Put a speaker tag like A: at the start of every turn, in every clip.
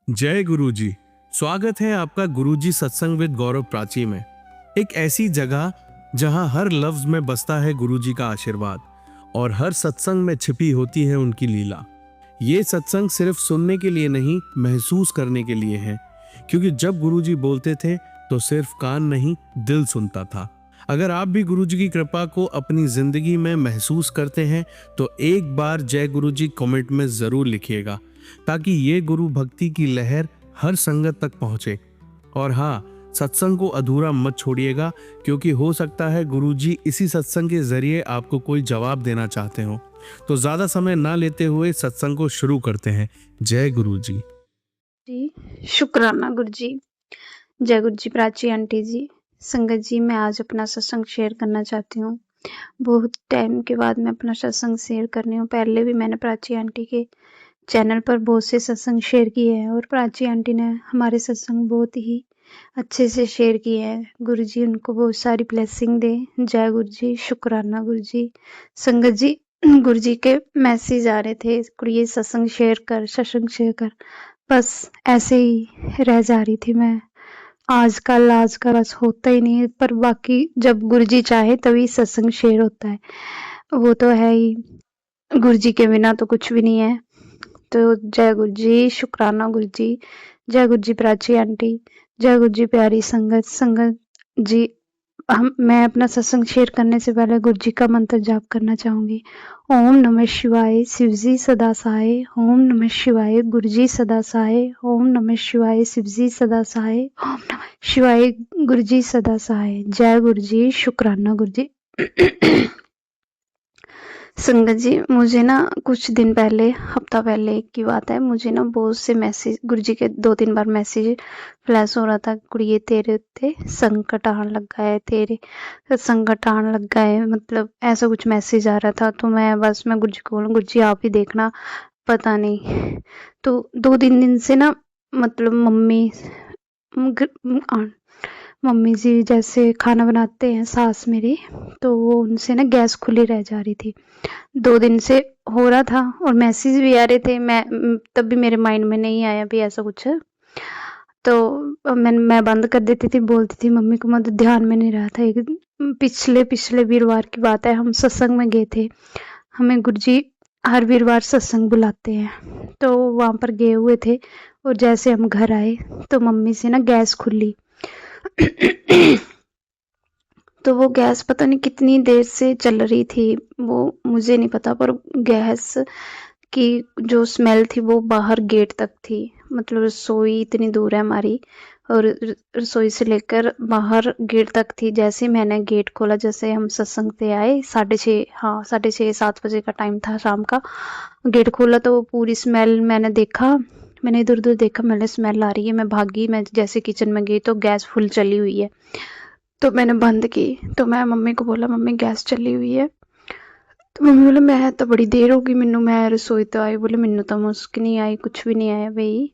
A: जय गुरुजी। स्वागत है आपका गुरुजी सत्संग विद गौरव प्राची में। एक ऐसी जगह जहां हर लफ्ज में बसता है गुरुजी का आशीर्वाद और हर सत्संग में छिपी होती है उनकी लीला। ये सत्संग सिर्फ सुनने के लिए नहीं, महसूस करने के लिए है, क्योंकि जब गुरुजी बोलते थे तो सिर्फ कान नहीं, दिल सुनता था। अगर आप भी गुरुजी की कृपा को अपनी जिंदगी में महसूस करते हैं तो एक बार जय गुरुजी कमेंट में जरूर लिखिएगा, ताकि ये गुरु भक्ति की लहर हर संगत तक पहुंचे। और हाँ, सत्संग को अधूरा मत छोड़िएगा, क्योंकि हो सकता है गुरुजी इसी सत्संग के जरिए आपको कोई जवाब देना चाहते हो। तो ज्यादा समय ना लेते हुए सत्संग को शुरू करते हैं। जय गुरुजी।
B: जी, शुक्राना गुरु जी। जय गुरु जी प्राची आंटी जी। संगत जी, मैं आज अपना सत्संग शेयर करना चाहती हूँ। बहुत टाइम के बाद मैं अपना सत्संग शेयर कर रही हूँ। पहले भी मैंने प्राची आंटी के चैनल पर बहुत से सत्संग शेयर किए हैं और प्राची आंटी ने हमारे सत्संग बहुत ही अच्छे से शेयर किए हैं। गुरु जी उनको बहुत सारी ब्लेसिंग दे। जय गुरु जी, शुक्राना गुरु जी। संगत जी, गुरु जी के मैसेज आ रहे थे, कुड़िए सत्संग शेयर कर। बस ऐसे ही रह जा रही थी मैं। आजकल बस होता ही नहीं है, पर बाकी जब गुरुजी चाहे तभी सत्संग शेयर होता है, वो तो है ही। गुरुजी के बिना तो कुछ भी नहीं है। तो जय गुरु जी, शुक्राना गुरु जी। जय गुरु जी प्राची आंटी। जय गुरु जी प्यारी संगत जी। मैं अपना सत्संग शेयर करने से पहले गुरु जी का मंत्र जाप करना चाहूंगी। ओम नमः शिवाय, शिवजी सदा सहाय। ओम नमः शिवाय, गुरु जी सदा सहाय। ओम नमः शिवाय, शिवजी सदा सहाय। ओम नमः शिवाय, गुरु जी सदा सहाय। जय गुरु जी, शुक्राना गुरु जी। संगत जी, मुझे ना कुछ दिन पहले, हफ्ता पहले की बात है, मुझे ना बहुत से मैसेज, गुरुजी के 2-3 बार मैसेज फ्लैश हो रहा था। कुड़िए तेरे उत्ते संकट आन लगा है, तेरे संकट आन लगा है, मतलब ऐसा कुछ मैसेज आ रहा था। तो मैं गुरुजी को बोलूं, गुरुजी आप ही देखना, पता नहीं। तो 2-3 दिन से ना, मतलब मम्मी जी जैसे खाना बनाते हैं सास मेरी, तो वो उनसे ना गैस खुली रह जा रही थी। 2 दिन से हो रहा था और मैसेज भी आ रहे थे। तब भी मेरे माइंड में नहीं आया भी ऐसा कुछ है। तो मैं बंद कर देती थी, बोलती थी मम्मी को, मतलब ध्यान में नहीं रहा था। एक दिन पिछले वीरवार की बात है, हम सत्संग में गए थे। हमें गुरुजी हर वीरवार सत्संग बुलाते हैं, तो वहाँ पर गए हुए थे। और जैसे हम घर आए तो मम्मी से ना गैस खुली। तो वो गैस पता नहीं कितनी देर से चल रही थी, वो मुझे नहीं पता, पर गैस की जो स्मेल थी वो बाहर गेट तक थी। मतलब रसोई इतनी दूर है हमारी, और रसोई से लेकर बाहर गेट तक थी। जैसे मैंने गेट खोला, जैसे हम सत्संग से आए 6:30, हाँ 6:30-7 बजे का टाइम था शाम का। गेट खोला तो वो पूरी स्मेल मैंने देखा। मैंने इधर उधर देखा, मैंने स्मेल आ रही है, मैं भागी। मैं जैसे किचन में गई तो गैस फुल चली हुई है। तो मैंने बंद की। तो मैं मम्मी को बोला, मम्मी गैस चली हुई है। तो मम्मी बोले, मैं तो बड़ी देर हो गई मैनू, मैं रसोई तो आई। बोले मैनू तो मुस्क नहीं आई, कुछ भी नहीं आया भाई।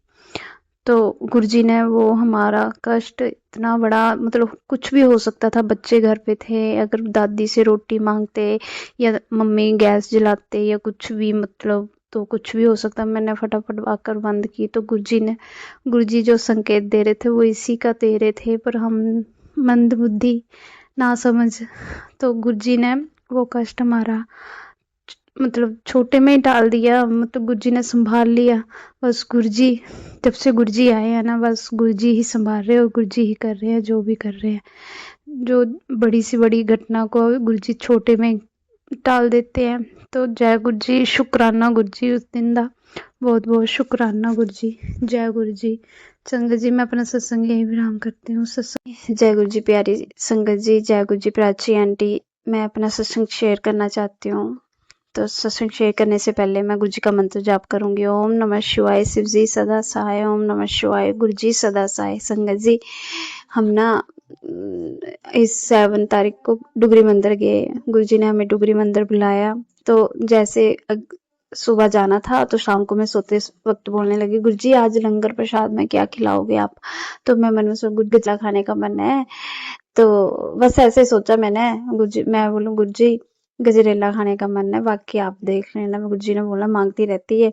B: तो गुरुजी ने वो हमारा कष्ट इतना बड़ा, मतलब कुछ भी हो सकता था। बच्चे घर पे थे, अगर दादी से रोटी मांगते या मम्मी गैस जलाते या कुछ भी, मतलब तो कुछ भी हो सकता। मैंने फटाफट आकर बंद की। तो गुरुजी जो संकेत दे रहे थे वो इसी का दे रहे थे, पर हम मंद बुद्धि ना समझ, तो गुरुजी ने वो कष्ट हमारा मतलब छोटे में ही डाल दिया। मतलब गुरुजी ने संभाल लिया। बस गुरुजी, जब से गुरुजी आए हैं ना, बस गुरुजी ही संभाल रहे हैं और गुरुजी ही कर रहे हैं जो भी कर रहे हैं। जो बड़ी से बड़ी घटना को गुरुजी छोटे में टाल देते हैं। तो जय गुरुजी, शुक्राना गुरुजी उस दिन दा, बहुत बहुत शुक्राना गुरुजी। जय गुरुजी। संगत जी, मैं अपना सत्संग यही विराम करती हूँ। सत्संग जय गुरु जी प्यारी संगत जी, जय गुरु जी प्राची आंटी। मैं अपना सत्संग शेयर करना चाहती हूँ। तो सत्संग शेयर करने से पहले मैं गुरु जी का मंत्र जाप करूंगी। ओम नमः शिवाय, शिव जी सदा सहाय। ओम नमः शिवाय, गुरु जी सदा सहाय। संगत जी, हम ना इस 7 तारीख को डुगरी मंदिर गए। गुरु जी ने हमें डुगरी मंदिर बुलाया। तो जैसे सुबह जाना था तो शाम को मैं सोते वक्त बोलने लगी, गुरु जी आज लंगर प्रसाद में क्या खिलाओगे आप? तो मैं मन में सोचा गजा खाने का मन है। तो बस ऐसे सोचा मैंने। मैं बोलूं, गुरु जी गजरेला खाने का मन है, बाकी आप देख लेना। गुरु जी ने बोला मांगती रहती है।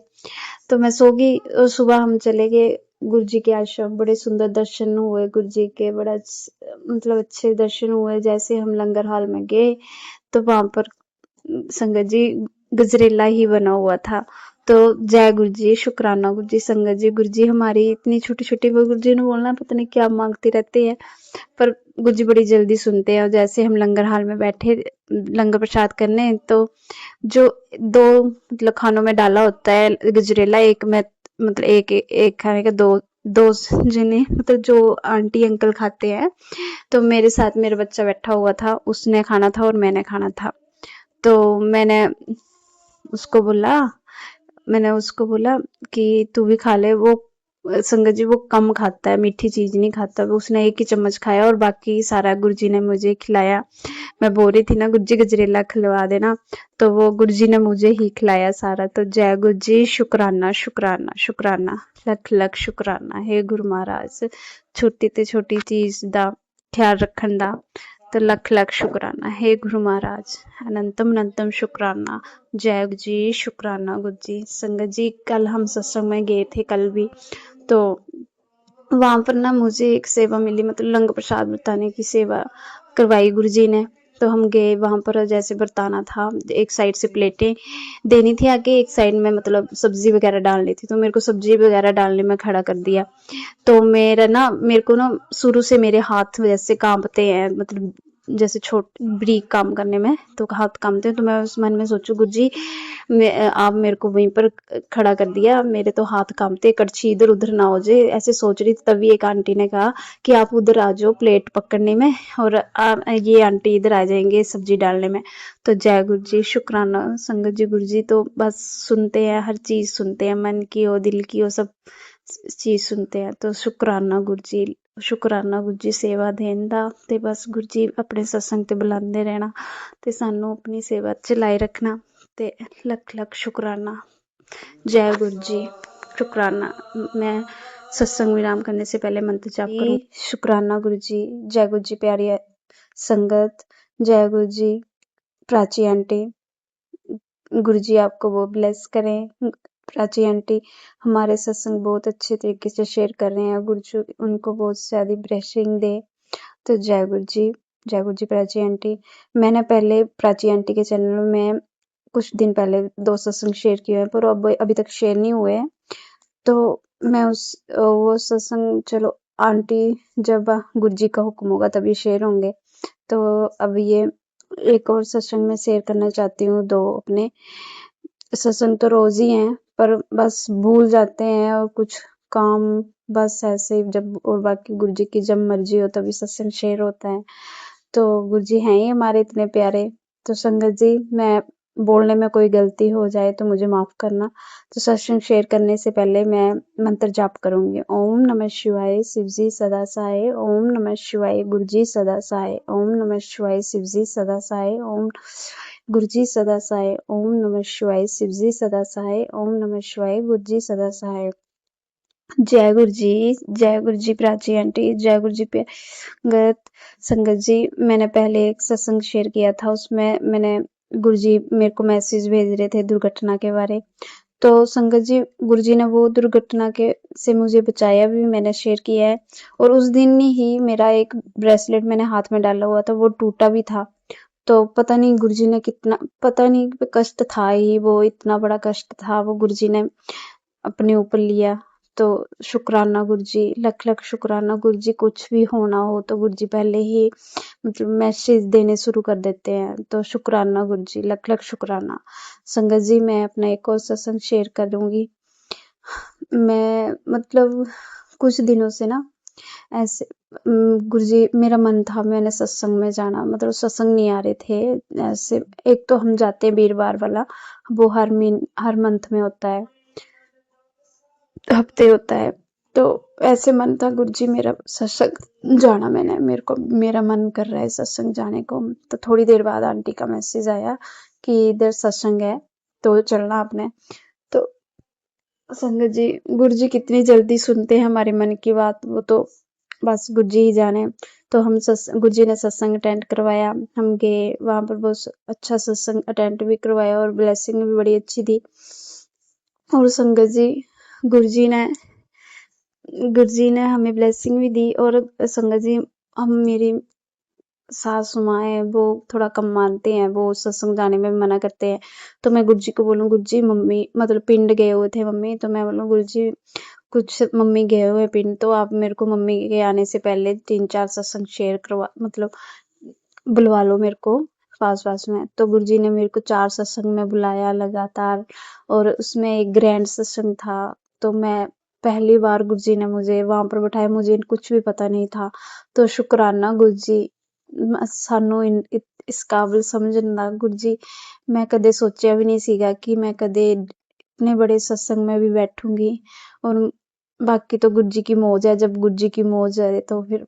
B: तो मैं सो गई और सुबह हम चले गए गुरु जी के आश्रम बड़े सुंदर दर्शन हुए, गुरु जी के बड़ा मतलब अच्छे दर्शन हुए। जैसे हम लंगर हाल में गए तो वहां पर संगत जी गजरेला ही बना हुआ था। तो जय गुरु जी, शुक्राना गुरु जी। संगत जी, गुरु जी हमारी इतनी छोटी छोटी, वो गुरु जी ने बोलना पता नहीं क्या मांगते रहते हैं, पर गुरु जी बड़ी जल्दी सुनते हैं। और जैसे हम लंगर हाल में बैठे लंगर प्रसाद करने, तो जो दो मतलब खानों में डाला होता है गजरेला, एक में मतलब एक खाने का दो दो जने मतलब जो आंटी अंकल खाते हैं। तो मेरे साथ मेरा बच्चा बैठा हुआ था, उसने खाना था और मैंने खाना था। तो उसको बोला मैंने उसको बोला कि तू भी खा ले। वो संगत जी वो कम खाता है, मीठी चीज नहीं खाता। वो उसने एक ही चम्मच खाया और बाकी सारा गुरुजी ने मुझे खिलाया। मैं बोल रही थी ना गुरुजी गजरेला खिलवा देना, तो वो गुरुजी ने मुझे ही खिलाया सारा। तो जय गुरुजी, शुक्राना शुक्राना शुक्राना, लख लख शुक्राना। हे गुरु महाराज, छोटी ते छोटी चीज दा ख्याल रखन दा तो लख लख शुक्राना। हे गुरु महाराज, अनंतम अनंतम शुक्राना। जय गुरु जी, शुक्राना गुरु जी। संगत जी कल हम सत्संग में गए थे, कल भी तो वहां पर ना मुझे एक सेवा मिली, मतलब लंगर प्रसाद बरताने की सेवा करवाई गुरु जी ने। तो हम गए वहां पर, जैसे बरताना था, एक साइड से प्लेटें देनी थी आगे, एक साइड में मतलब सब्जी वगैरह डालनी थी। तो मेरे को सब्जी वगैरह डालने में खड़ा कर दिया। तो मेरे को ना शुरू से मेरे हाथ जैसे कांपते हैं, मतलब जैसे ब्रीक काम करने में तो हाथ कांपते हैं। तो मैं उस मन में सोचू गुरु जी आप मेरे को वहीं पर खड़ा कर दिया, मेरे तो हाथ कांपते, कड़छी इधर उधर ना हो जाए, ऐसे सोच रही थी। तभी एक आंटी ने कहा कि आप उधर आ जाओ प्लेट पकड़ने में, और ये आंटी इधर आ जाएंगे सब्जी डालने में। तो जय गुरु जी, शुक्राना संगत जी। गुरु जी तो बस सुनते हैं, हर चीज सुनते हैं, मन की हो दिल की हो सब चीज सुनते हैं। तो शुक्राना गुरु जी, शुक्राना गुरु जी सेवा देन दा। ते बस गुरु जी अपने सत्संग ते बुलाते रहना ते सानू अपनी सेवा चलाए रखना। ते लख लख शुक्राना। जय गुरु जी, शुक्राना। मैं सत्संग विराम करने से पहले मंत्र जाप करूं। शुक्राना गुरु जी। जय गुरु जी प्यारी संगत, जय गुरु जी प्राची आंटी। गुरु जी आपको वो ब्लेस करें। प्राची आंटी हमारे सत्संग बहुत अच्छे तरीके से शेयर कर रहे हैं, गुरु जी उनको बहुत ज्यादा ब्लेसिंग दे। तो जय गुरु जी, जय गुरु जी प्राची आंटी। मैंने पहले प्राची आंटी के चैनल में कुछ दिन पहले 2 सत्संग शेयर किए हैं, पर अब अभी तक शेयर नहीं हुए हैं। तो मैं वो सत्संग, चलो आंटी जब गुरु जी का हुक्म होगा तभी शेयर होंगे। तो अब ये एक और सत्संग में शेयर करना चाहती हूँ। 2 अपने सत्संग तो रोज ही हैं, पर बस भूल जाते हैं और कुछ काम बस ऐसे ही जब, और बाकी गुरु जी की जब मर्जी हो तभी सत्संग शेयर होता है। तो गुरु जी हैं ही हमारे इतने प्यारे। तो संगत जी, मैं बोलने में कोई गलती हो जाए तो मुझे माफ करना। तो सत्संग शेयर करने से पहले मैं मंत्र जाप करूंगी। ओम नमः शिवाय, शिव जी सदा सहाय। ओम नमः शिवाय, गुरु जी सदा सहाय। ओम नमः शिवाय, शिव जी सदा सहाय। ओम गुरु जी सदा सहाय। ओम नमः शिवाय, शिव जी सदा सहाय। ओम नमः शिवाय, गुरु जी सदा सहाय। जय गुरु जी, जय गुरु जी प्राची आंटी, जय गुरु जी गत संगत जी। मैंने पहले एक सत्संग शेयर किया था, उसमें मैंने गुरु जी मेरे को मैसेज भेज रहे थे दुर्घटना के बारे। तो संगत जी गुरु जी ने वो दुर्घटना के से मुझे बचाया भी, मैंने शेयर किया है। और उस दिन ही मेरा एक ब्रेसलेट मैंने हाथ में डाला हुआ था, वो टूटा भी था। तो पता नहीं गुरु जी ने कितना, पता नहीं कष्ट था ही, वो इतना बड़ा कष्ट था, वो गुरु जी ने अपने ऊपर लिया। तो शुक्राना गुरु जी, लख लख शुक्राना गुरु जी। कुछ भी होना हो तो गुरु जी पहले ही मतलब मैसेज देने शुरू कर देते हैं। तो शुक्राना गुरु जी, लख लख शुक्राना। संगत जी मैं अपना एक और सत्संग शेयर करूंगी। मैं मतलब कुछ दिनों से ना ऐसे गुरु जी, मेरा मन था मैंने सत्संग में जाना, मतलब सत्संग नहीं आ रहे थे ऐसे। एक तो हम जाते हैं वीरवार वाला, वो हर मंथ में होता है, हफ्ते होता है। तो ऐसे मन था गुरु जी मेरा सत्संग जाना, मेरे को मेरा मन कर रहा है सत्संग जाने को। तो थोड़ी देर बाद आंटी का मैसेज आया कि इधर सत्संग है तो चलना आपने। तो संगत जी, गुरु जी कितनी जल्दी सुनते हैं हमारे मन की बात, वो तो बस गुरु जी ही जाने। तो हम गुरु जी ने सत्संग अटेंड करवाया, हम गए वहां पर, बहुत अच्छा सत्संग अटेंड भी करवाया और ब्लेसिंग भी बड़ी अच्छी थी। और संगत जी गुरु जी ने गुरु जी ने हमें ब्लेसिंग भी दी और संगत जी हम मेरी सासू माँ है वो थोड़ा कम मानते हैं, वो सत्संग जाने में भी मना करते हैं। तो मैं गुरु जी को बोलूँ गुरु जी मम्मी मतलब पिंड गए हुए थे मम्मी, तो मैं बोलूँ गुरु जी कुछ मम्मी गए हुए हैं पिंड, तो आप मेरे को मम्मी के आने से पहले 3-4 सत्संग शेयर करवा मतलब बुलवा लो मेरे को पास में। तो गुरु जी ने मेरे को 4 सत्संग में बुलाया लगातार और उसमें एक ग्रैंड सत्संग था। तो मैं पहली बार गुरु जी ने मुझे वहाँ पर बिठाया, मुझे कुछ भी पता नहीं था। तो शुकराना गुरु जी सानू इस काबिल समझना गुरु जी। मैं कदे सोचा भी नहीं सीगा कि मैं कदे इतने बड़े सत्संग में भी बैठूंगी। और बाकी तो गुरु जी की मौज है, जब गुरु जी की मौज है तो फिर।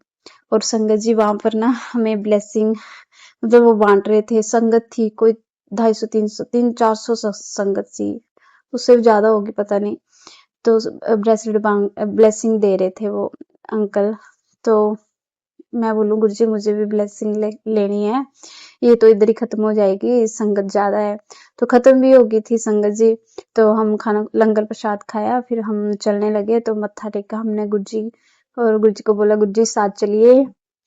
B: और संगत जी वहां पर ना हमें ब्लेसिंग मतलब वो बांट रहे थे। संगत थी कोई 250 300 400 संगत थी, उससे भी ज्यादा होगी पता नहीं। तो ब्लेसिंग दे रहे थे वो अंकल। तो मैं बोलूँ गुरु जी मुझे भी ब्लेसिंग लेनी है, ये तो इधर ही खत्म हो जाएगी, संगत ज्यादा है। तो खत्म भी हो गई थी संगत जी। तो हम खाना लंगर प्रसाद खाया, फिर हम चलने लगे तो मत्था टेका हमने गुरु जी। और गुरु जी को बोला गुरु जी साथ चलिए।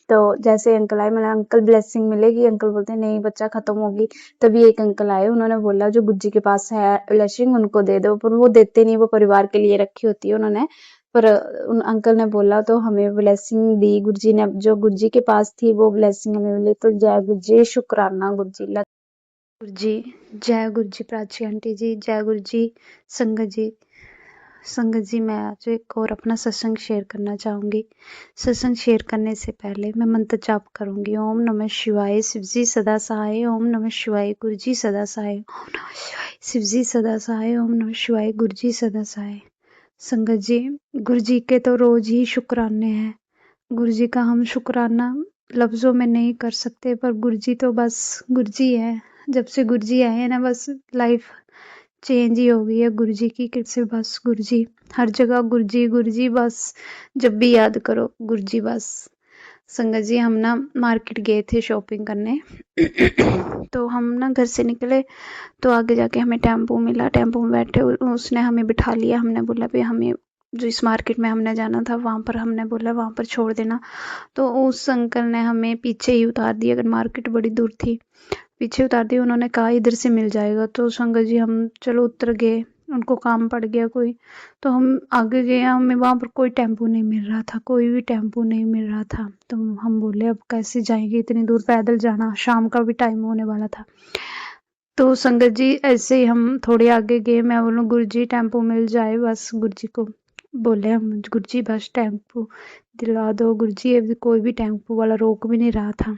B: तो जैसे अंकल आए मैंने अंकल ब्लेसिंग मिलेगी, अंकल बोलते नहीं बच्चा खत्म होगी। तभी एक अंकल आए, उन्होंने बोला जो गुरु जी के पास है ब्लेसिंग उनको दे दो, पर वो देते नहीं, वो परिवार के लिए रखी होती है उन्होंने। पर उन अंकल ने बोला तो हमें ब्लेसिंग दी गुरु जी ने, जो गुरु जी के पास थी वो ब्लेसिंग हमें मिली। तो जय गुरु जी, शुक्राना गुरु जी। गुरु जी जय गुरु जी, प्राची आंटी जी जय गुरु जी। संगत जी संगत जी मैं आज एक और अपना सत्संग शेयर करना चाहूंगी। सत्संग शेयर करने से पहले मैं मंत्र जाप करूंगी। ओम नमः शिवाय, शिव जी सदा सहाय। ओम नमः शिवाय, गुरु जी सदा सहाय। ओम नमः शिवाय, शिव जी सदा सहाय। ओम नमः शिवाय, गुरु जी सदा सहाय। संगत जी गुरु जी के तो रोज ही शुक्राने हैं। गुरु जी का हम शुक्राना लफ्जों में नहीं कर सकते, पर गुरु जी तो बस गुरु जी है। जब से गुरु जी आए हैं ना बस लाइफ चेंज ही हो गई है। गुरु जी की कृपा से बस गुरु जी हर जगह, गुरु जी बस जब भी याद करो गुरु जी बस। संगत जी हम ना मार्केट गए थे शॉपिंग करने तो हम ना घर से निकले तो आगे जाके हमें टेम्पो मिला, टेम्पो में बैठे उसने हमें बिठा लिया। हमने बोला भी हमें जो इस मार्केट में हमने जाना था वहां पर, हमने बोला वहां पर छोड़ देना। तो उस अंकल ने हमें पीछे ही उतार दिया, अगर मार्केट बड़ी दूर थी पीछे उतार दिया। उन्होंने कहा इधर से मिल जाएगा। तो संगत जी हम चलो उतर गए, उनको काम पड़ गया कोई। तो हम आगे गए, हमें वहां पर कोई टेम्पो नहीं मिल रहा था, कोई भी टेम्पो नहीं मिल रहा था। तो हम बोले अब कैसे जाएंगे, इतनी दूर पैदल जाना, शाम का भी टाइम होने वाला था। तो संगत जी ऐसे ही हम थोड़े आगे गए, मैं बोलूँ गुरु जी टेम्पो मिल जाए बस। गुरु जी को बोले हम गुरु जी बस टेम्पो दिला दो। गुरु जी अभी कोई भी टेम्पो वाला रोक भी नहीं रहा था।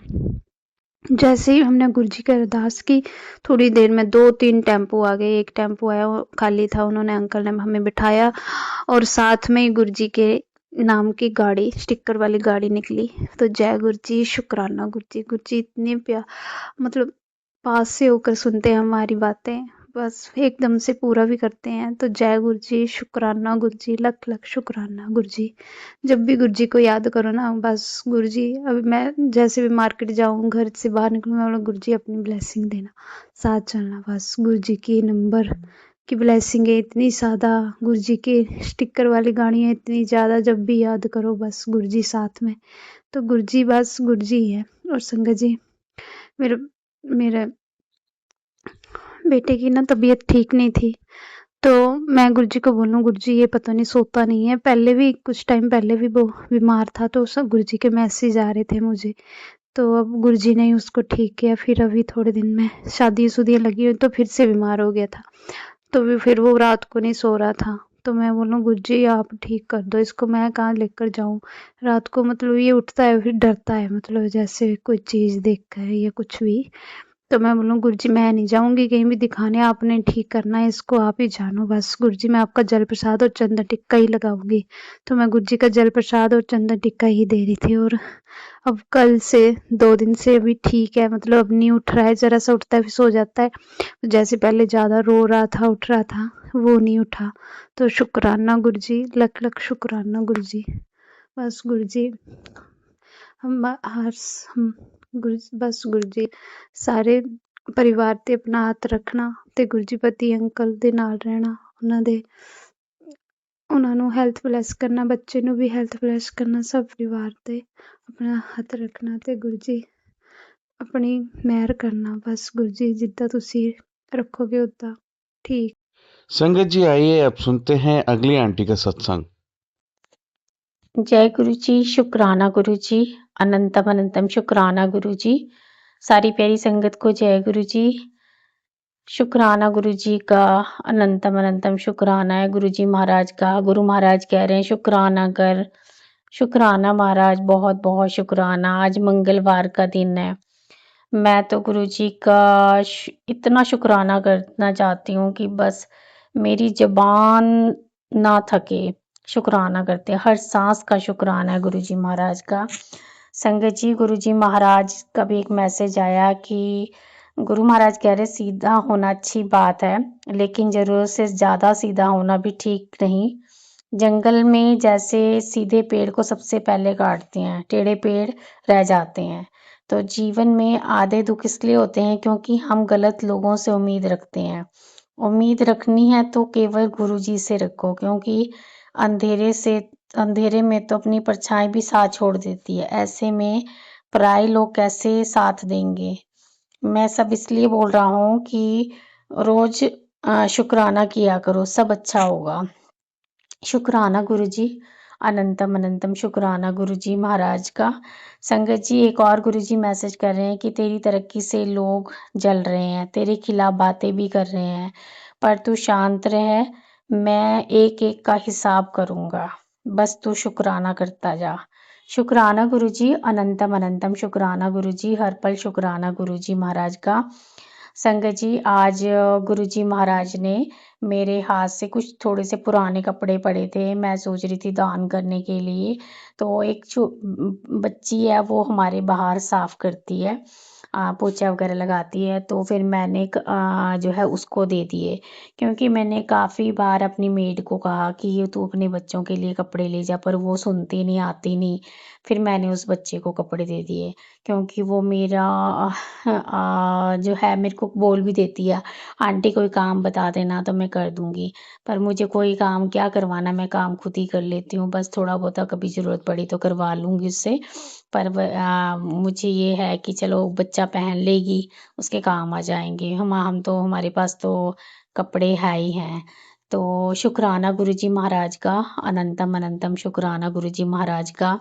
B: जैसे ही हमने गुरु जी की अरदास की थोड़ी देर में 2-3 टेम्पो आ गए। एक टेम्पो आया वो खाली था, उन्होंने अंकल ने हमें बिठाया और साथ में ही गुरु जी के नाम की गाड़ी, स्टिकर वाली गाड़ी निकली। तो जय गुरु जी, शुक्राना गुरु जी। गुरु जी इतने मतलब पास से होकर सुनते हैं हमारी बातें, बस एकदम से पूरा भी करते हैं। तो जय गुरु जी, शुक्राना गुरु जी, लख लख शुक्राना गुरु जी। जब भी गुरु जी को याद करो ना बस गुरु जी, अभी मैं जैसे भी मार्केट जाऊं घर से बाहर निकलूं मैं बोला गुरु जी अपनी ब्लेसिंग देना, साथ चलना। बस गुरु जी की नंबर की ब्लेसिंग है इतनी ज्यादा, गुरु जी की स्टिकर वाली गाड़ी है इतनी ज्यादा, जब भी याद करो बस गुरु जी साथ में। तो गुरु जी बस गुरु जी है। और संगत जी मेरे मेरे बेटे की ना तबीयत ठीक नहीं थी। तो मैं गुरु जी को बोलूं गुरु जी ये पता नहीं सोता नहीं है, पहले भी कुछ टाइम पहले भी वो बीमार था तो सब गुरु जी के मैसेज आ रहे थे मुझे। तो अब गुरु जी ने ही उसको ठीक किया। फिर अभी थोड़े दिन में शादी शुदियाँ लगी हुई तो फिर से बीमार हो गया था। तो फिर वो रात को नहीं सो रहा था। तो मैं बोलूँ गुरु जी आप ठीक कर दो इसको, मैं कहाँ लेकर जाऊँ रात को। मतलब ये उठता है फिर डरता है, मतलब जैसे कोई चीज़ देख कर या कुछ भी। तो मैं बोलूँ गुरु जी मैं नहीं जाऊंगी कहीं भी दिखाने, आपने ठीक करना है इसको, आप ही जानो बस। गुरु जी मैं आपका जल प्रसाद और चंदन टिक्का ही लगाऊंगी। तो मैं गुरु जी का जल प्रसाद और चंदन टिक्का ही दे रही थी। और अब कल से 2 दिन से अभी ठीक है, मतलब अब नहीं उठ रहा है, जरा सा उठता है फिर सो जाता है। जैसे पहले ज्यादा रो रहा था उठ रहा था वो नहीं उठा। तो शुक्राना गुरु जी, लख लख शुक्राना गुरु जी। बस गुरु जी हम गुरु बस गुरु जी ਸਾਰੇ ਪਰਿਵਾਰ ਤੇ ਆਪਣਾ ਹੱਥ ਰੱਖਣਾ ਤੇ ਗੁਰੂ ਜੀ ਪਤੀ ਅੰਕਲ ਦੇ ਨਾਲ ਰਹਿਣਾ, ਉਹਨਾਂ ਦੇ ਉਹਨਾਂ ਨੂੰ ਹੈਲਥ ਬਲੈਸ ਕਰਨਾ, ਬੱਚੇ ਨੂੰ ਵੀ ਹੈਲਥ ਬਲੈਸ ਕਰਨਾ, ਸਭ ਪਰਿਵਾਰ 'ਤੇ ਆਪਣਾ ਹੱਥ ਰੱਖਣਾ ਅਤੇ ਗੁਰੂ ਜੀ ਆਪਣੀ ਮਿਹਰ ਕਰਨਾ। ਬਸ ਗੁਰੂ ਜੀ ਜਿੱਦਾਂ ਤੁਸੀਂ ਰੱਖੋਗੇ ਉੱਦਾਂ ठीक।
C: संगत जी आइए अब सुनते हैं अगली आंटी का सत्संग।
D: जय गुरु जी, शुक्राना गुरु जी, अनंतम अनंतम शुक्राना गुरु जी। सारी प्यारी संगत को जय गुरु जी। शुक्राना गुरु जी का, अनंतम अनंतम शुक्राना है गुरु जी महाराज का। गुरु महाराज कह रहे हैं शुक्राना कर। शुक्राना महाराज, बहुत बहुत शुक्राना। आज मंगलवार का दिन है। मैं तो गुरु जी का इतना शुक्राना करना चाहती हूँ कि बस मेरी ज़बान ना थके। शुक्राना करते हैं, हर सांस का शुक्राना है गुरु जी महाराज का। संगत जी, गुरु जी महाराज का भी एक मैसेज आया कि गुरु महाराज कह रहे सीधा होना अच्छी बात है, लेकिन ज़रूरत से ज़्यादा सीधा होना भी ठीक नहीं। जंगल में जैसे सीधे पेड़ को सबसे पहले काटते हैं, टेढ़े पेड़ रह जाते हैं। तो जीवन में आधे दुख इसलिए होते हैं क्योंकि हम गलत लोगों से उम्मीद रखते हैं। उम्मीद रखनी है तो केवल गुरु जी से रखो, क्योंकि अंधेरे में तो अपनी परछाई भी साथ छोड़ देती है। ऐसे में पराये लोग कैसे साथ देंगे। मैं सब इसलिए बोल रहा हूँ कि रोज शुक्राना किया करो, सब अच्छा होगा। शुक्राना गुरु जी, अनंतम अनंतम शुक्राना गुरु जी महाराज का। संगत जी, एक और गुरु जी मैसेज कर रहे हैं कि तेरी तरक्की से लोग जल रहे हैं, तेरे खिलाफ बातें भी कर रहे हैं, पर तू शांत रह, मैं एक एक का हिसाब करूँगा, बस तू शुक्राना करता जा। शुक्राना गुरु जी, अनंतम अनंतम शुक्राना गुरु जी, हर पल शुक्राना गुरु जी महाराज का। संगत जी, आज गुरु जी महाराज ने मेरे हाथ से कुछ थोड़े से पुराने कपड़े पड़े थे, मैं सोच रही थी दान करने के लिए। तो एक बच्ची है, वो हमारे बाहर साफ करती है, पोछा वगैरह लगाती है, तो फिर मैंने जो है उसको दे दिए, क्योंकि मैंने काफ़ी बार अपनी मेड को कहा कि ये तू अपने बच्चों के लिए कपड़े ले जा, पर वो सुनती नहीं, आती नहीं। फिर मैंने उस बच्चे को कपड़े दे दिए, क्योंकि वो मेरा जो है मेरे को बोल भी देती है, आंटी कोई काम बता देना तो मैं कर दूंगी, पर मुझे कोई काम क्या करवाना, मैं काम खुद ही कर लेती हूँ। बस थोड़ा बहुत कभी ज़रूरत पड़ी तो करवा लूँगी उससे, पर मुझे ये है कि चलो बच्चा पहन लेगी, उसके काम आ जाएंगे। हम तो हमारे पास तो कपड़े है ही हैं। तो शुक्राना गुरु जी महाराज का, अनंतम अनंतम शुक्राना गुरु जी महाराज का।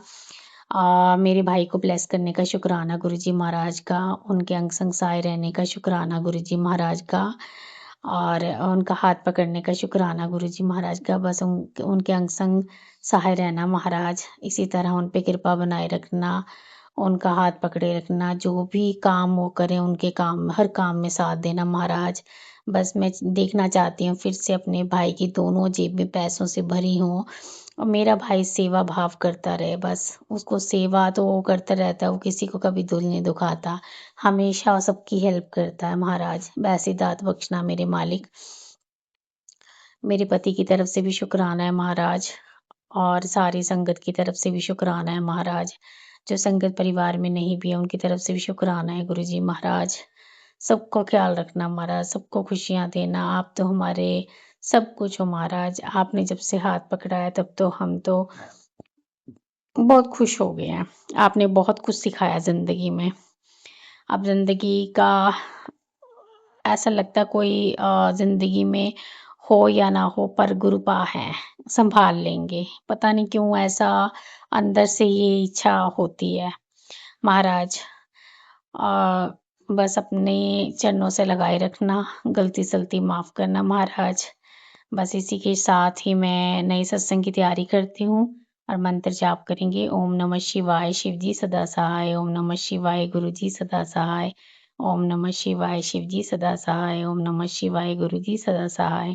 D: मेरे भाई को ब्लेस करने का शुक्राना गुरु जी महाराज का, उनके अंग संग सहाय रहने का शुक्राना गुरु जी महाराज का, और उनका हाथ पकड़ने का शुक्राना गुरु जी महाराज का। बस उनके अंग संग सहाय रहना महाराज, इसी तरह उन पे कृपा बनाए रखना, उनका हाथ पकड़े रखना, जो भी काम वो करें उनके काम, हर काम में साथ देना महाराज। बस मैं देखना चाहती हूँ फिर से अपने भाई की दोनों जेब में पैसों से भरी हों, और मेरा भाई सेवा भाव करता रहे। बस उसको सेवा तो वो करता रहता है, वो किसी को कभी दिल नहीं दुखाता, हमेशा सबकी हेल्प करता है महाराज। वैसी दात बख्शना मेरे मालिक। मेरे पति की तरफ से भी शुक्राना है महाराज, और सारी संगत की तरफ से भी शुक्राना है महाराज। जो संगत परिवार में नहीं भी है उनकी तरफ से भी शुक्राना है गुरु जी महाराज। सबको ख्याल रखना महाराज, सबको खुशियाँ देना, आप तो हमारे सब कुछ हो महाराज। आपने जब से हाथ पकड़ा है तब तो हम तो बहुत खुश हो गए हैं। आपने बहुत कुछ सिखाया ज़िंदगी में। अब ज़िंदगी का ऐसा लगता है कोई ज़िंदगी में हो या ना हो, पर गुरुपा है, संभाल लेंगे। पता नहीं क्यों ऐसा अंदर से ये इच्छा होती है महाराज। बस अपने चरणों से लगाए रखना, गलती सलती माफ़ करना महाराज। बस इसी के साथ ही मैं नई सत्संग की तैयारी करती हूँ, और मंत्र जाप करेंगे। ओम नमः शिवाय, शिव जी सदा सहाय। ओम नमः शिवाय, गुरु जी सदा सहाय। ओम नमः शिवाय, शिव जी सदा सहाय। ओम नमः शिवाय, गुरु जी सदा सहाय।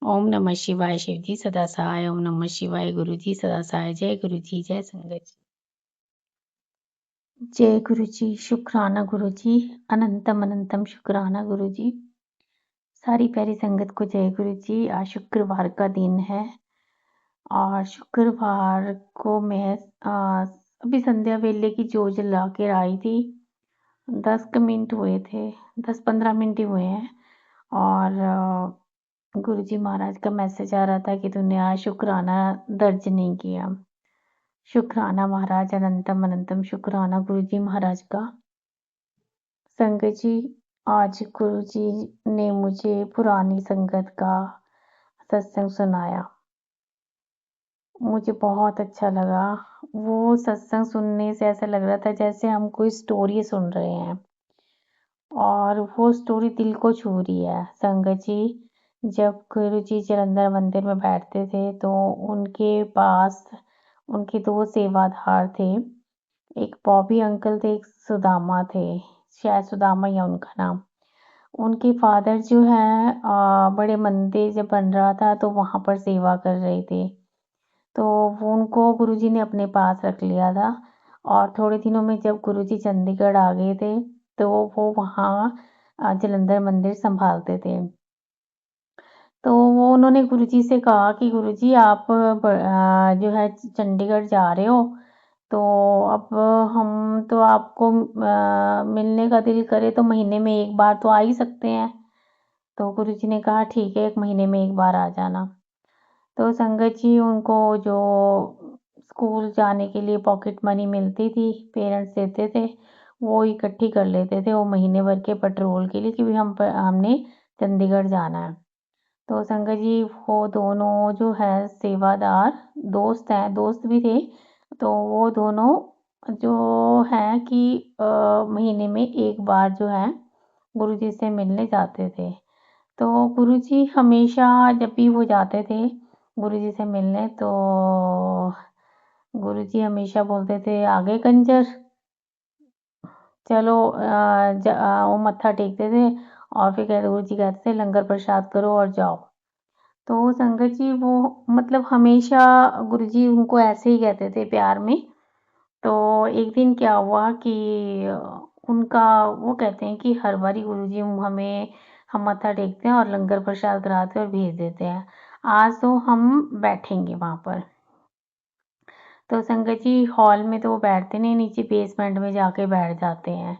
D: ओम नमः शिवाय, शिव जी सदा सहाय। ओम नमः शिवाय, गुरु जी सदा सहाय। जय गुरु जी, जय संगत जी। जय गुरु जी, शुक्राना गुरु जी, अनंतम अनंतम शुक्राना गुरु जी। सारी प्यारी संगत को जय गुरु जी। आज शुक्रवार का दिन है, और शुक्रवार को मैं अभी संध्या वेले की जोत जला के आई थी। 10 मिनट हुए थे, 10-15 मिनट ही हुए हैं, और गुरुजी महाराज का मैसेज आ रहा था कि तूने आज शुक्राना दर्ज नहीं किया। शुक्राना महाराज, अनंतम अनंतम शुक्राना गुरुजी महाराज का। संगत जी, आज गुरुजी ने मुझे पुरानी संगत का सत्संग सुनाया। मुझे बहुत अच्छा लगा। वो सत्संग सुनने से ऐसा लग रहा था जैसे हम कोई स्टोरी सुन रहे हैं और वो स्टोरी दिल को छू रही है। संगत जी, जब गुरुजी जलंधर मंदिर में बैठते थे तो उनके पास उनके 2 सेवादार थे। एक बॉबी अंकल थे, एक सुदामा थे, शायद सुदामा ही है उनका नाम। उनके फादर जो हैं बड़े मंदिर जब बन रहा था तो वहाँ पर सेवा कर रहे थे। तो वो उनको गुरुजी ने अपने पास रख लिया था और थोड़े दिनों में जब गुरुजी चंडीगढ़ आ गए थे तो वो वहाँ जलंधर मंदिर संभालते थे। तो वो उन्होंने गुरुजी से कहा कि गुरुजी आप जो है चंडीगढ़ जा रहे हो तो अब हम तो आपको मिलने का दिल करे तो महीने में 1 बार तो आ ही सकते हैं। तो गुरुजी ने कहा ठीक है, 1 महीने में 1 बार आ जाना। तो संगत जी, उनको जो स्कूल जाने के लिए पॉकेट मनी मिलती थी, पेरेंट्स देते थे, वो इकट्ठी कर लेते थे वो महीने भर के पेट्रोल के लिए कि भी हमने चंडीगढ़ जाना है। तो संगत जी, वो दोनों जो है सेवादार दोस्त हैं, दोस्त भी थे, तो वो दोनों जो हैं कि महीने में 1 बार जो है गुरुजी से मिलने जाते थे। तो गुरुजी हमेशा जब भी वो जाते थे गुरुजी से मिलने तो गुरुजी हमेशा बोलते थे, "आगे कंजर।" चलो वो मत्था टेकते थे और फिर गुरुजी कहते थे, "लंगर प्रसाद करो और जाओ।" तो संगत जी, वो मतलब हमेशा गुरुजी उनको ऐसे ही कहते थे प्यार में। तो एक दिन क्या हुआ कि उनका वो कहते हैं कि हर बारी गुरुजी हम मत्था टेकते हैं और लंगर प्रसाद कराते हैं और भेज देते हैं। आज तो हम बैठेंगे वहाँ पर। तो संगत जी, हॉल में तो वो बैठते नहीं, नीचे बेसमेंट में जाके बैठ जाते हैं।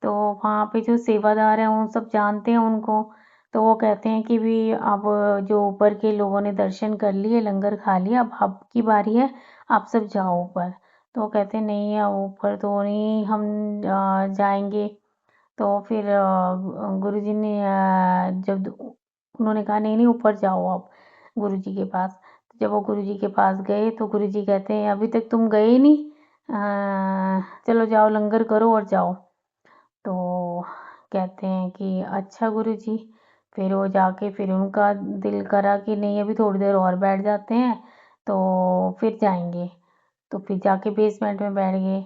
D: तो वहाँ पे जो सेवादार हैं वो सब जानते हैं उनको। तो वो कहते हैं कि भी अब जो ऊपर के लोगों ने दर्शन कर लिए, लंगर खा लिया, अब आपकी बारी है, आप सब जाओ ऊपर। तो वो कहते हैं नहीं, ऊपर तो नहीं हम जाएँगे। तो फिर गुरुजी ने जब उन्होंने कहा नहीं, नहीं ऊपर जाओ आप गुरुजी के पास। जब वो गुरुजी के पास गए तो गुरुजी कहते हैं अभी तक तुम गए ही नहीं, चलो जाओ लंगर करो और जाओ। तो कहते हैं कि अच्छा गुरुजी। फिर वो जाके फिर उनका दिल करा कि नहीं अभी थोड़ी देर और बैठ जाते हैं तो फिर जाएंगे। तो फिर जाके बेसमेंट में बैठ गए।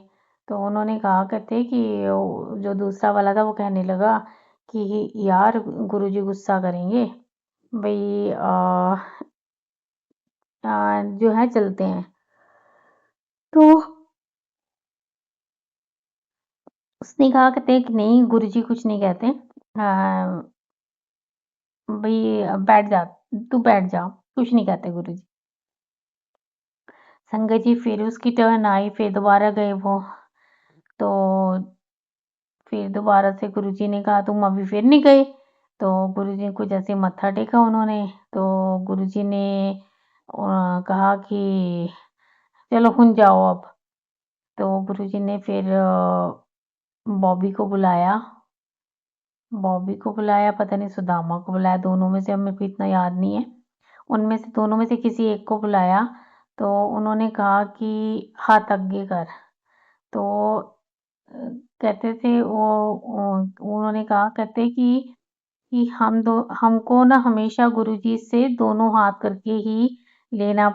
D: तो उन्होंने कहा कहते कि जो दूसरा वाला था वो कहने लगा कि यार गुरुजी गुस्सा करेंगे, भाई जो है चलते हैं। तो उसने कहा कहते कि नहीं गुरुजी कुछ नहीं कहते, भाई बैठ जा, तू बैठ जा, कुछ नहीं कहते गुरुजी। संगत जी, फिर उसकी टर्न आई, फिर दोबारा गए वो। तो फिर दोबारा से गुरुजी ने कहा तुम अभी फिर नहीं गए। तो गुरुजी को जैसे मत्था टेका उन्होंने तो गुरुजी ने कहा कि चलो हुन जाओ अब। तो गुरुजी ने फिर बॉबी को बुलाया, पता नहीं सुदामा को बुलाया, दोनों में से अब मेरे को इतना याद नहीं है। उनमें से दोनों में से किसी एक को बुलाया। तो उन्होंने कहा कि हाथ आगे कर। तो कहते थे उन्होंने कहा कहते कि हमको ना हमेशा गुरुजी से दोनों हाथ करके ही लेना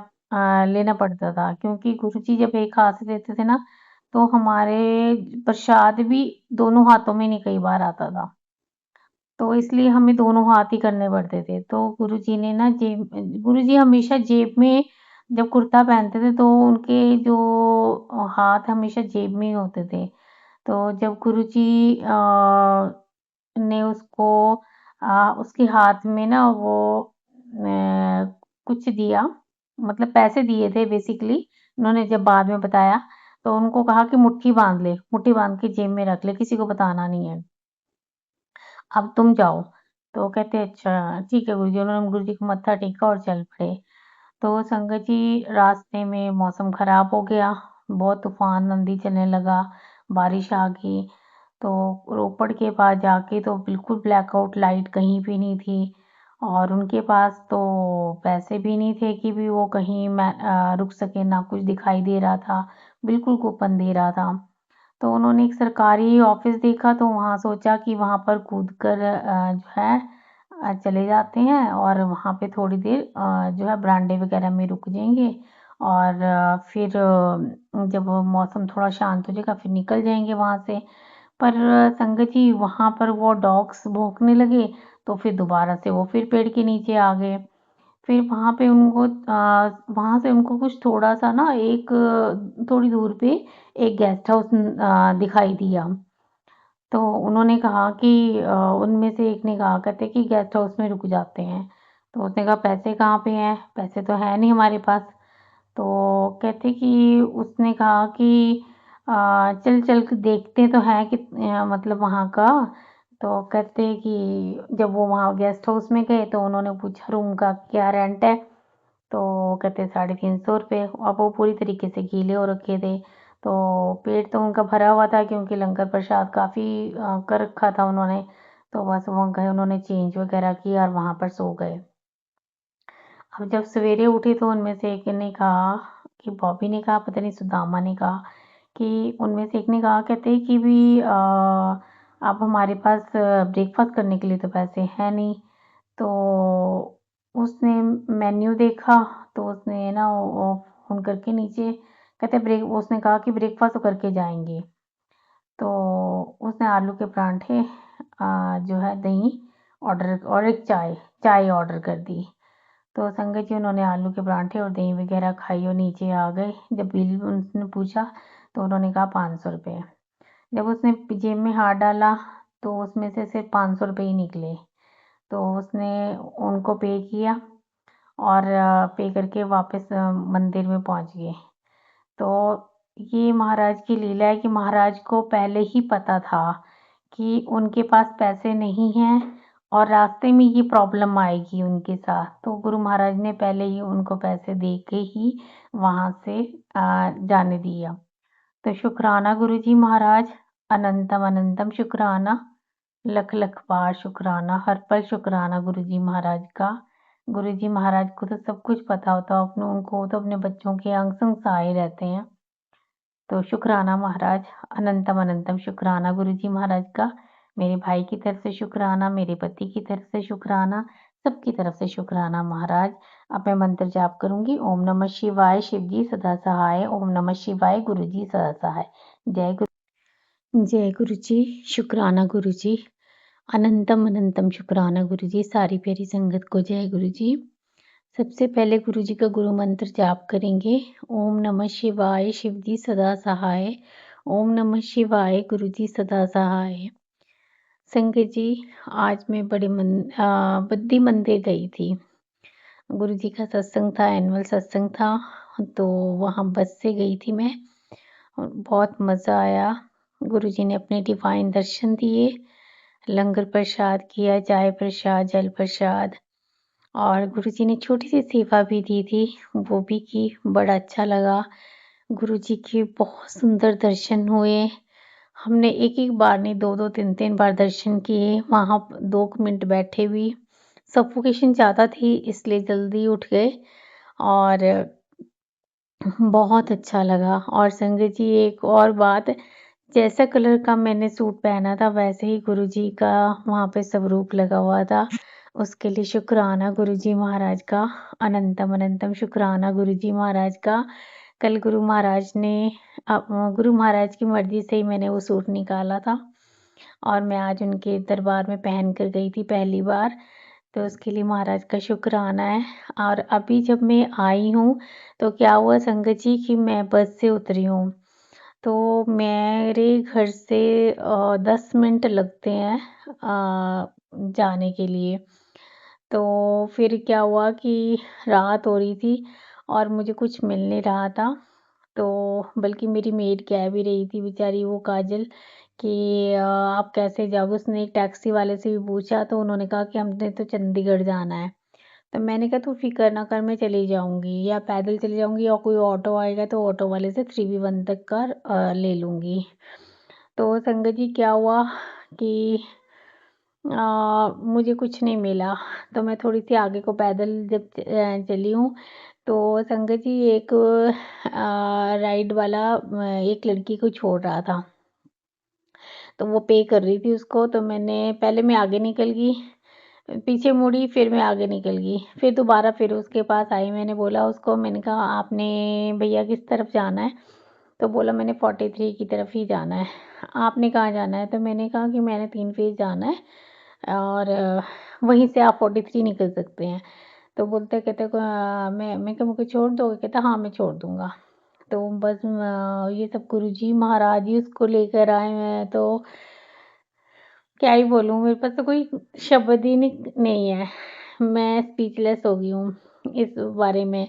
D: लेना पड़ता था, क्योंकि गुरुजी जब एक हाथ से देते थे ना तो हमारे प्रसाद भी दोनों हाथों में नहीं कई बार आता था। तो इसलिए हमें दोनों हाथ ही करने पड़ते थे। तो गुरुजी ने ना गुरुजी हमेशा जेब में जब कुर्ता पहनते थे तो उनके जो हाथ हमेशा जेब में ही होते थे। तो जब गुरुजी ने उसको उसके हाथ में ना वो कुछ दिया, मतलब पैसे दिए थे बेसिकली। उन्होंने जब बाद में बताया तो उनको कहा कि मुट्ठी बाँध ले, मुट्ठी बाँध के जेब में रख ले, किसी को बताना नहीं है। अब तुम जाओ। तो कहते अच्छा ठीक है गुरुजी। उन्होंने गुरुजी को मत्था टेका और चल पड़े। तो संगत जी रास्ते में मौसम खराब हो गया, बहुत तूफान आंधी चलने लगा, बारिश आ गई। तो रोपड़ के पास जाके तो बिल्कुल ब्लैकआउट, लाइट कहीं भी नहीं थी और उनके पास तो पैसे भी नहीं थे कि भी वो कहीं रुक सके, ना कुछ दिखाई दे रहा था, बिल्कुल कूपन दे रहा था। तो उन्होंने एक सरकारी ऑफिस देखा तो वहाँ सोचा कि वहाँ पर कूद कर जो है चले जाते हैं और वहाँ पे थोड़ी देर जो है बरामदे वगैरह में रुक जाएंगे और फिर जब मौसम थोड़ा शांत हो जाएगा फिर निकल जाएंगे वहाँ से। पर संगत जी वहाँ पर वो डॉग्स भौंकने लगे तो फिर दोबारा से वो फिर पेड़ के नीचे आ गए। फिर वहाँ से उनको कुछ थोड़ा-सा ना एक थोड़ी दूर पे एक गेस्ट हाउस दिखाई दिया। तो उन्होंने कहा कि उनमें से एक ने कहा कहते कि गेस्ट हाउस में रुक जाते हैं। तो उसने कहा पैसे कहाँ पे हैं? पैसे तो है नहीं हमारे पास। तो कहते कि उसने कहा कि चल के देखते तो हैं कि मतलब वहाँ का। तो कहते कि जब वो वहाँ गेस्ट हाउस में गए तो उन्होंने पूछा रूम का क्या रेंट है? तो कहते 350 रुपये। अब वो पूरी तरीके से गीले हो रखे थे तो पेट तो उनका भरा हुआ था क्योंकि लंगर प्रसाद काफ़ी कर रखा था उन्होंने। तो बस वो गए, उन्होंने चेंज वगैरह किया और वहाँ पर सो गए। अब जब सवेरे उठे तो उनमें से एक ने कहा कि बॉबी ने कहा पता नहीं सुदामा ने कहा कि उनमें से एक ने कहा कहते कि भी अब हमारे पास ब्रेकफास्ट करने के लिए तो पैसे हैं नहीं। तो उसने मेन्यू देखा तो उसने ना वो फ़ोन करके नीचे कहते ब्रेक उसने कहा कि ब्रेकफास्ट तो करके जाएंगे। तो उसने आलू के परांठे जो है दही ऑर्डर और एक चाय चाय ऑर्डर कर दी। तो संगत जी उन्होंने आलू के परांठे और दही वगैरह खाई और नीचे आ गए। जब बिल उनने पूछा तो उन्होंने कहा 500 रुपये। जब उसने जेब में हाथ डाला तो उसमें से सिर्फ 500 रुपये ही निकले। तो उसने उनको पे किया और पे करके वापस मंदिर में पहुंच गए। तो ये महाराज की लीला है कि महाराज को पहले ही पता था कि उनके पास पैसे नहीं हैं और रास्ते में ये प्रॉब्लम आएगी उनके साथ। तो गुरु महाराज ने पहले ही उनको पैसे दे के ही वहाँ से जाने दिया। तो शुक्राना गुरुजी महाराज, अनंतम अनंतम शुक्राना, लख लख बार शुक्राना, हर पल शुक्राना गुरुजी महाराज का। गुरुजी महाराज को तो सब कुछ पता होता है, अपने उनको तो अपने बच्चों के अंग संग सहाय रहते हैं। तो शुक्राना महाराज, अनंतम अनंतम शुक्राना गुरुजी महाराज का। मेरे भाई की तरफ से शुक्राना, मेरे पति की तरफ से शुक्राना, सबकी तरफ से शुक्राना महाराज। अब मैं मंत्र जाप करूंगी। ओम नमः शिवाय, शिव जी सदा सहाय। ओम नमः शिवाय, गुरु जी सदा सहाय। जय गुरु जी, शुक्राना गुरु जी, अनंतम अनंतम शुक्राना गुरु जी। सारी प्यारी संगत को जय गुरु जी। सबसे पहले गुरु जी का गुरु मंत्र जाप करेंगे। ओम नमः शिवाय, शिव जी सदा सहाय। ओम नमः शिवाय, गुरु जी सदा सहाय। संगत जी आज मैं बद्दी मंदिर गई थी। गुरु जी का सत्संग था, एनुअल सत्संग था। तो वहाँ बस से गई थी मैं और बहुत मज़ा आया। गुरु जी ने अपने डिवाइन दर्शन दिए, लंगर प्रसाद किया, चाय प्रसाद, जल प्रसाद और गुरु जी ने छोटी सी सेवा भी दी थी, वो भी की। बड़ा अच्छा लगा। गुरु जी के बहुत सुंदर दर्शन हुए। हमने एक एक बार नहीं, दो दो तीन तीन बार दर्शन किए। वहाँ 2 मिनट बैठे भी, सफोकेशन ज़्यादा थी इसलिए जल्दी उठ गए और बहुत अच्छा लगा। और संगत जी एक और बात, जैसा कलर का मैंने सूट पहना था वैसे ही गुरुजी का वहाँ पे स्वरूप लगा हुआ था। उसके लिए शुक्राना गुरुजी महाराज का, अनंतम अनंतम शुक्राना गुरुजी महाराज का। कल गुरु महाराज ने गुरु महाराज की मर्जी से ही मैंने वो सूट निकाला था और मैं आज उनके दरबार में पहन कर गई थी पहली बार। तो उसके लिए महाराज का शुक्राना है। और अभी जब मैं आई हूँ तो क्या हुआ संगत जी कि मैं बस से उतरी हूँ। तो मेरे घर से 10 मिनट लगते हैं जाने के लिए। तो फिर क्या हुआ कि रात हो रही थी और मुझे कुछ मिल नहीं रहा था। तो बल्कि मेरी मेड कह भी रही थी बेचारी वो काजल कि आप कैसे जाओगे? उसने एक टैक्सी वाले से भी पूछा तो उन्होंने कहा कि हमने तो चंडीगढ़ जाना है। तो मैंने कहा तू फ़िक्र ना कर, मैं चली जाऊँगी, या पैदल चली जाऊँगी या कोई ऑटो आएगा तो ऑटो वाले से 3v1 तक का ले लूँगी। तो संगत जी क्या हुआ कि मुझे कुछ नहीं मिला, तो मैं थोड़ी-सी आगे को पैदल जब चली हूँ, तो संगत जी एक राइड वाला एक लड़की को छोड़ रहा था। तो वो पे कर रही थी उसको, तो पहले मैं आगे निकल गई, पीछे मुड़ी, फिर मैं आगे निकल गई, फिर दोबारा फिर उसके पास आई। मैंने बोला उसको, मैंने कहा आपने भैया किस तरफ जाना है? तो बोला मैंने 43 की तरफ ही जाना है। आपने कहाँ जाना है? तो मैंने कहा कि मैंने 3 फेज़ जाना है और वहीं से आप 43 निकल सकते हैं। तो बोलता है, कहता है मैं कहा मुझको छोड़ दोगे? कहता हाँ, मैं छोड़ दूँगा। तो बस ये सब गुरुजी महाराज ही उसको लेकर आए हैं, तो क्या ही बोलूँ, मेरे पास तो कोई शब्द ही नहीं है। मैं स्पीचलेस हो गई हूँ इस बारे में।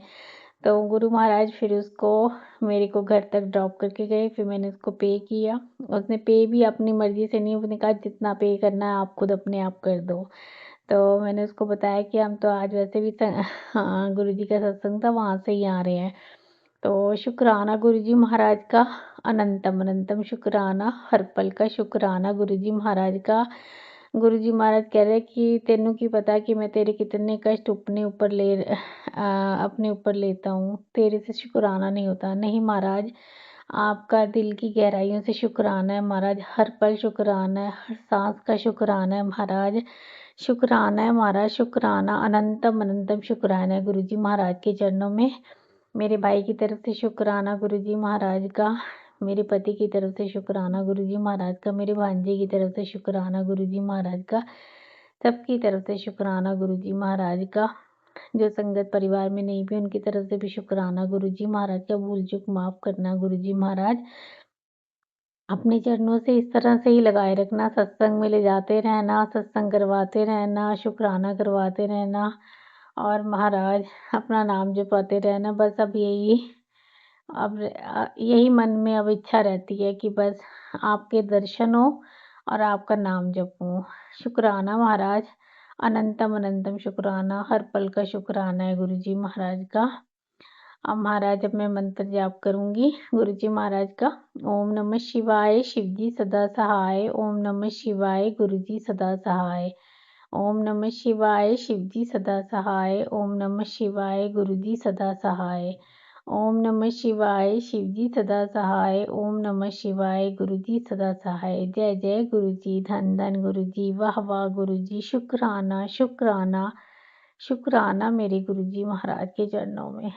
D: तो गुरु महाराज फिर उसको मेरे को घर तक ड्रॉप करके गए, फिर मैंने उसको पे किया। उसने पे भी अपनी मर्ज़ी से नहीं, उसने कहा जितना पे करना है आप खुद अपने आप कर दो। तो मैंने उसको बताया कि हम तो आज वैसे भी हाँ, गुरुजी का सत्संग था वहाँ से ही आ रहे हैं। तो शुक्राना गुरुजी महाराज का, अनंतम अनंतम शुक्राना, हर पल का शुक्राना गुरुजी महाराज का। गुरुजी महाराज कह रहे कि तेनू की पता कि मैं तेरे कितने कष्ट अपने ऊपर लेता हूँ, तेरे से शुक्राना नहीं होता। नहीं महाराज, आपका दिल की गहराइयों से शुक्राना है महाराज, हर पल शुक्राना है, हर सांस का शुक्राना है महाराज, शुक्राना है महाराज, शुक्राना, अनंतम अनंतम शुक्राना है गुरुजी महाराज के चरणों में। मेरे भाई की तरफ से शुक्राना गुरुजी महाराज का, मेरे पति की तरफ से शुक्राना गुरुजी महाराज का, मेरे भांजे की तरफ से शुक्राना गुरुजी महाराज का, सबकी तरफ से शुक्राना गुरुजी महाराज का। जो संगत परिवार में नहीं भी उनकी तरफ से भी शुक्राना गुरुजी महाराज का। भूल चूक माफ़ करना गुरुजी महाराज। अपने चरणों से इस तरह से ही लगाए रखना, सत्संग में ले जाते रहना, सत्संग करवाते रहना, शुक्राना करवाते रहना और महाराज अपना नाम जपाते रहना। बस यही मन में अब इच्छा रहती है कि बस आपके दर्शन हो और आपका नाम जपूँ। शुक्राना महाराज, अनंतम अनंतम शुक्राना, हर पल का शुक्राना है गुरुजी महाराज का। अब महाराज अब मैं मंत्र जाप करूँगी गुरुजी महाराज का। ओम नमः शिवाय, शिवजी सदा सहाय। ओम नमः शिवाय, गुरुजी सदा सहाय। ओम नमः शिवाय, शिवजी सदा सहाय। ओम नमः शिवाय, गुरुजी सदा सहाय। ओम नमः शिवाय, शिवजी सदा सहाय। ओम नमः शिवाय, गुरुजी सदा सहाय। जय जय गुरुजी, धन धन गुरुजी, वाह वाह गुरुजी, शुक्राना शुक्राना शुक्राना मेरे गुरुजी महाराज के चरणों में।